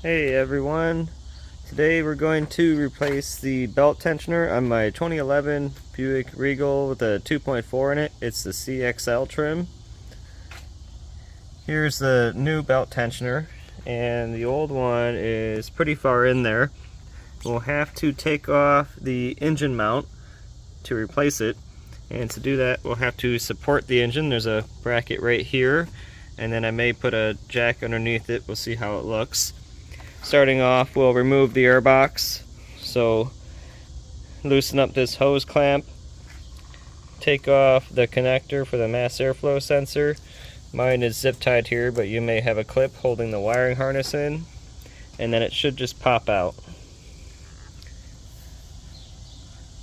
Hey everyone, today we're going to replace the belt tensioner on my 2011 Buick Regal with a 2.4 in it. It's the CXL trim. Here's the new belt tensioner, and the old one is pretty far in there. We'll have to take off the engine mount to replace it, and to do that we'll have to support the engine. There's a bracket right here, and then I may put a jack underneath it. We'll see how it looks. Starting off, we'll remove the air box. So loosen up this hose clamp, take off the connector for the mass airflow sensor. Mine is zip tied here, but you may have a clip holding the wiring harness in, and then it should just pop out.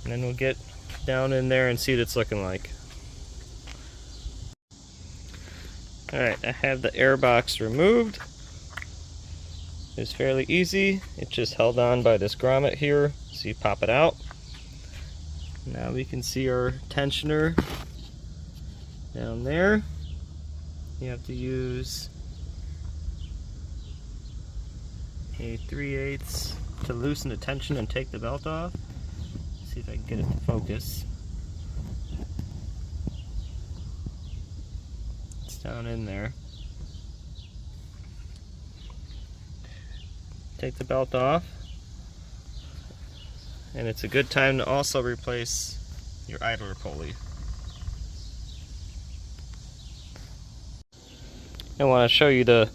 And then we'll get down in there and see what it's looking like. Alright, I have the air box removed. It's fairly easy. It's just held on by this grommet here, so you pop it out. Now we can see our tensioner down there. You have to use a 3/8 to loosen the tension and take the belt off. Let's see if I can get it to focus. It's down in there. Take the belt off, and it's a good time to also replace your idler pulley. I want to show you the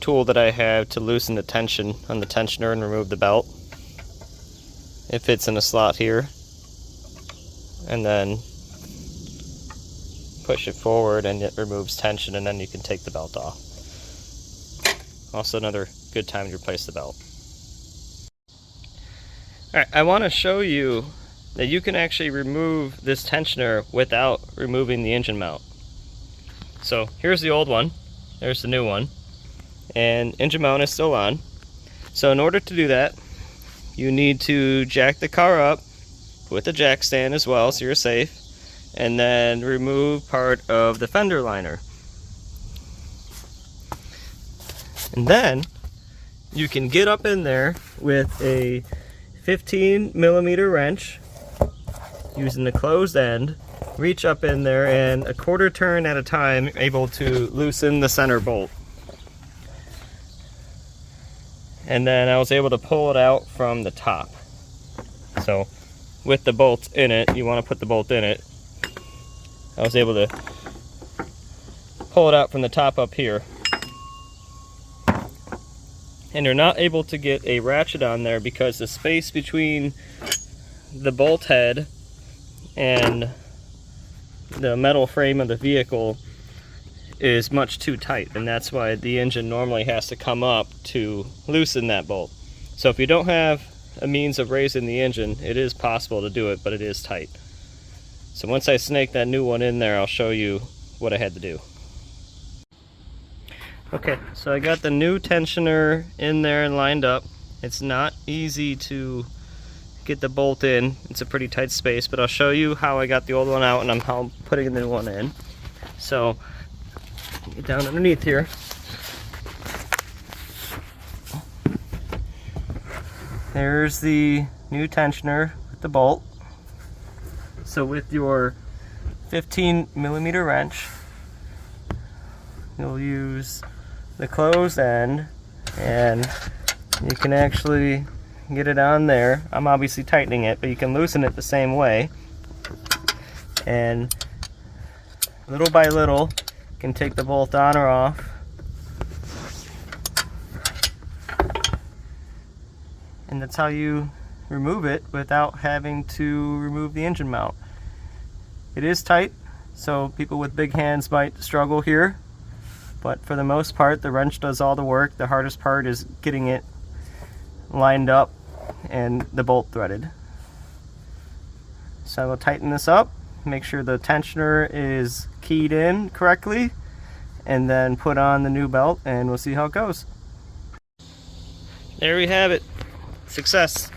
tool that I have to loosen the tension on the tensioner and remove the belt. It fits in a slot here, and then push it forward and it removes tension, and then you can take the belt off. Also another good time to replace the belt. Alright, I want to show you that you can actually remove this tensioner without removing the engine mount. So here's the old one, there's the new one, and engine mount is still on. So in order to do that, you need to jack the car up with a jack stand as well, so you're safe, and then remove part of the fender liner. And then you can get up in there with a 15mm wrench using the closed end, reach up in there, and a quarter turn at a time able to loosen the center bolt. And then I was able to pull it out from the top. So with the bolt in it, you want to put the bolt in it. I was able to pull it out from the top up here. And you're not able to get a ratchet on there because the space between the bolt head and the metal frame of the vehicle is much too tight, and that's why the engine normally has to come up to loosen that bolt. So if you don't have a means of raising the engine, it is possible to do it, but it is tight. So once I snake that new one in there, I'll show you what I had to do. Okay, so I got the new tensioner in there and lined up. It's not easy to get the bolt in. It's a pretty tight space, but I'll show you how I got the old one out and how I'm putting the new one in. So, get down underneath here. There's the new tensioner with the bolt. So with your 15mm wrench, you'll use the closed end, and you can actually get it on there. I'm obviously tightening it, but you can loosen it the same way, and little by little you can take the bolt on or off, and that's how you remove it without having to remove the engine mount. It is tight, so people with big hands might struggle here, but for the most part the wrench does all the work. The hardest part is getting it lined up and the bolt threaded. So I will tighten this up, make sure the tensioner is keyed in correctly, and then put on the new belt, and we'll see how it goes. There we have it. Success.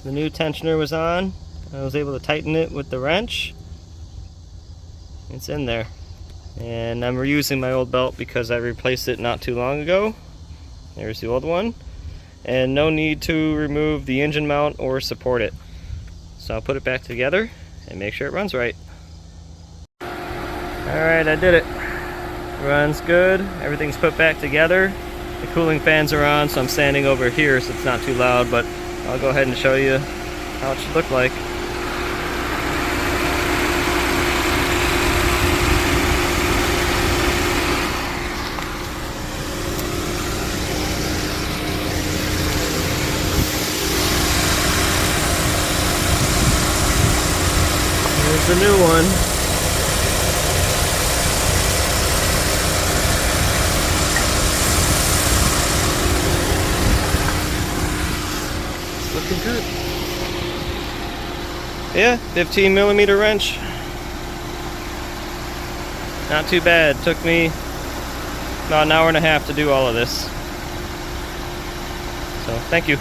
The new tensioner was on. I was able to tighten it with the wrench. It's in there. And I'm reusing my old belt because I replaced it not too long ago. There's the old one. And no need to remove the engine mount or support it. So I'll put it back together and make sure it runs right. Alright, I did it. Runs good. Everything's put back together. The cooling fans are on, so I'm standing over here so it's not too loud, but I'll go ahead and show you how it should look like. Here's the new one. It's looking good. Yeah, 15mm wrench. Not too bad. Took me about an hour and a half to do all of this. So, thank you.